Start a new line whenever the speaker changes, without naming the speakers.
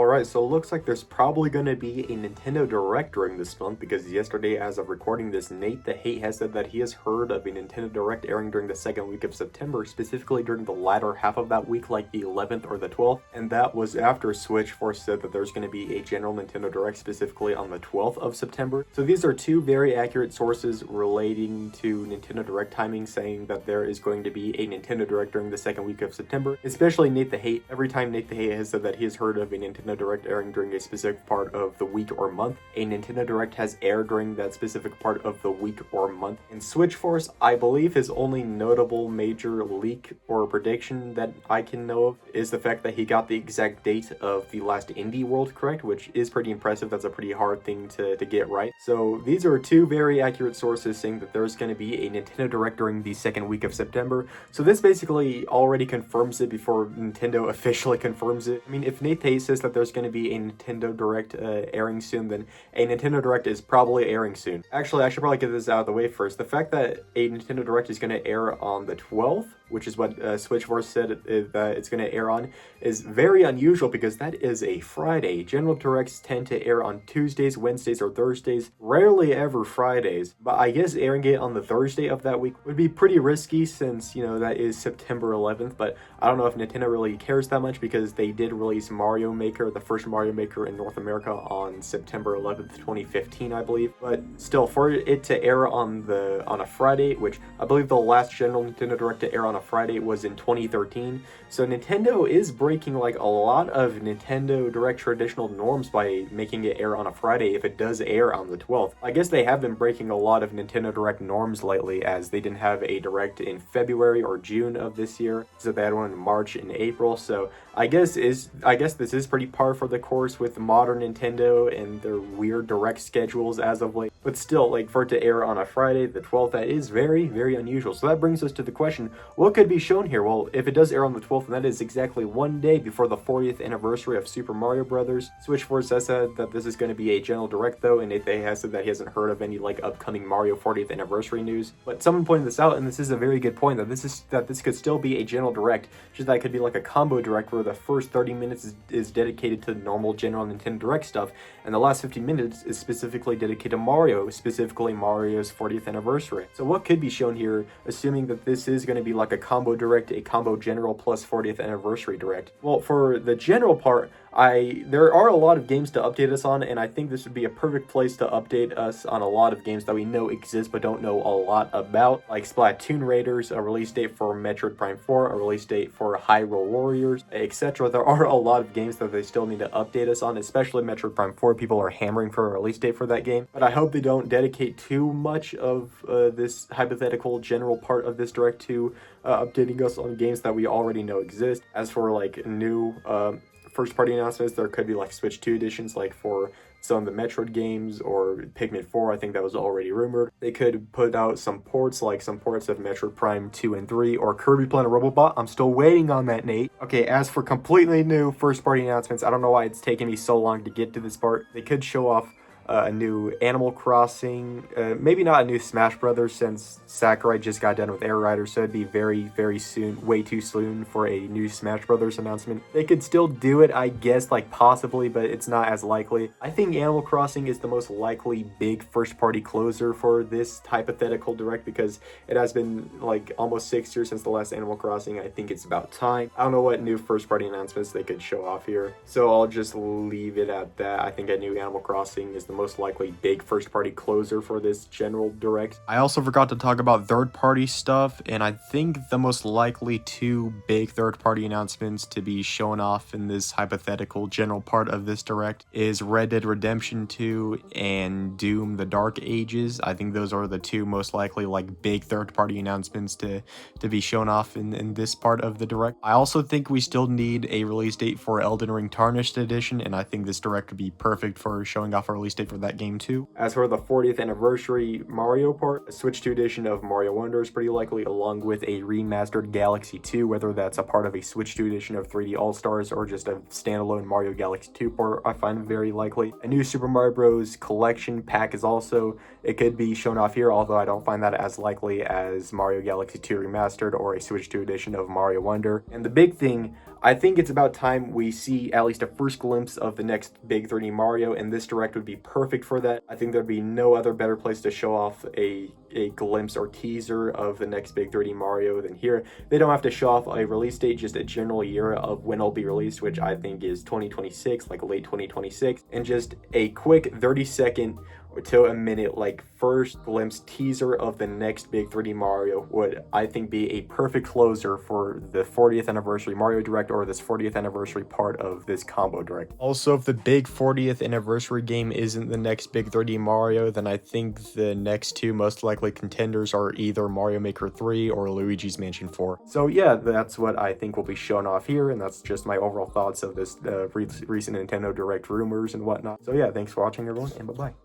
Alright, so it looks like there's probably going to be a Nintendo Direct during this month because yesterday, as of recording this, Nate the Hate has said that he has heard of a Nintendo Direct airing during the second week of September, specifically during the latter half of that week, like the 11th or the 12th, and that was after Switchforce said that there's going to be a general Nintendo Direct specifically on the 12th of September. So these are two very accurate sources relating to Nintendo Direct timing, saying that there is going to be a Nintendo Direct during the second week of September, especially Nate the Hate. Every time Nate the Hate has said that he has heard of a Nintendo Direct airing during a specific part of the week or month, a Nintendo Direct has aired during that specific part of the week or month. And Switchforce, I believe his only notable major leak or prediction that I can know of is the fact that he got the exact date of the last Indie World correct, which is pretty impressive. That's a pretty hard thing to get right. So these are two very accurate sources saying that there's going to be a Nintendo Direct during the second week of September. So this basically already confirms it before Nintendo officially confirms it. I mean, if Nate Tate says that there's going to be a Nintendo Direct airing soon, then a Nintendo Direct is probably airing soon. Actually, I should probably get this out of the way first. The fact that a Nintendo Direct is going to air on the 12th, which is what Switchforce said that it's going to air on, is very unusual because that is a Friday. General Directs tend to air on Tuesdays, Wednesdays, or Thursdays, rarely ever Fridays. But I guess airing it on the Thursday of that week would be pretty risky since, you know, that is September 11th. But I don't know if Nintendo really cares that much because they did release Mario Maker, the first Mario Maker in North America, on September 11th, 2015, I believe. But still, for it to air on a Friday, which I believe the last general Nintendo Direct to air on a Friday was in 2013. So Nintendo is breaking like a lot of Nintendo Direct traditional norms by making it air on a Friday if it does air on the 12th. I guess they have been breaking a lot of Nintendo Direct norms lately, as they didn't have a Direct in February or June of this year, so they had one in March and April. So I guess this is pretty par for the course with modern Nintendo and their weird Direct schedules as of late. But still, like, for it to air on a Friday, the 12th, that is very, very unusual. So that brings us to the question, what could be shown here? Well, if it does air on the 12th, and that is exactly one day before the 40th anniversary of Super Mario Bros. Switchforce has said that this is going to be a general Direct, though, and Nate has said that he hasn't heard of any, like, upcoming Mario 40th anniversary news. But someone pointed this out, and this is a very good point, that this could still be a general Direct, just that it could be like a combo Direct where the first 30 minutes is dedicated to normal general Nintendo Direct stuff, and the last 15 minutes is specifically dedicated to Mario, specifically Mario's 40th anniversary. So what could be shown here, assuming that this is going to be like a combo Direct, a combo general plus 40th anniversary Direct? Well, for the general part, there are a lot of games to update us on, and I think this would be a perfect place to update us on a lot of games that we know exist but don't know a lot about, like Splatoon Raiders, a release date for Metroid Prime 4, a release date for Hyrule Warriors, etc. There are a lot of games that they still need to update us on, especially Metroid Prime 4. People are hammering for a release date for that game, but I hope they don't dedicate too much of this hypothetical general part of this Direct to updating us on games that we already know exist. As for like new first-party announcements, there could be like Switch 2 editions, like for some of the Metroid games, or Pikmin 4, I think that was already rumored. They could put out some ports, like some ports of Metroid Prime 2 and 3, or Kirby Planet Robobot. I'm still waiting on that, Nate. Okay, as for completely new first-party announcements, I don't know why it's taken me so long to get to this part. They could show off a new Animal Crossing, maybe not a new Smash Brothers since Sakurai just got done with Air Rider, so it'd be very, very soon, way too soon for a new Smash Brothers announcement. They could still do it, I guess, like possibly, but it's not as likely. I think Animal Crossing is the most likely big first-party closer for this hypothetical Direct because it has been like almost 6 years since the last Animal Crossing. I think it's about time. I don't know what new first-party announcements they could show off here, so I'll just leave it at that. I think a new Animal Crossing is the most likely big first-party closer for this general Direct. I also forgot to talk about third-party stuff, and I think the most likely two big third-party announcements to be shown off in this hypothetical general part of this Direct is Red Dead Redemption 2 and Doom: The Dark Ages. I think those are the two most likely like big third-party announcements to be shown off in this part of the Direct. I also think we still need a release date for Elden Ring Tarnished Edition, and I think this Direct would be perfect for showing off a release date for that game too. As for the 40th anniversary Mario part, a Switch 2 edition of Mario Wonder is pretty likely, along with a remastered Galaxy 2, whether that's a part of a Switch 2 edition of 3D All-Stars or just a standalone Mario Galaxy 2 port. I find very likely. A new Super Mario Bros. Collection pack is also, it could be shown off here, although I don't find that as likely as Mario Galaxy 2 Remastered or a Switch 2 edition of Mario Wonder. And the big thing I think it's about time we see at least a first glimpse of the next big 3D Mario, and this direct would be perfect for that. I think there'd be no other better place to show off a glimpse or teaser of the next big 3D Mario than here. They don't have to show off a release date, just a general year of when it'll be released, which I think is 2026, like late 2026, and just a quick 30-second to a minute like first glimpse teaser of the next big 3D Mario would, I think, be a perfect closer for the 40th anniversary Mario Direct, or this 40th anniversary part of this combo direct. Also, if the big 40th anniversary game isn't the next big 3D Mario, then I think the next two most likely contenders are either Mario Maker 3 or Luigi's Mansion 4. So yeah, that's what I think will be shown off here, and that's just my overall thoughts of this recent Nintendo Direct rumors and whatnot. So yeah, thanks for watching everyone, and bye-bye.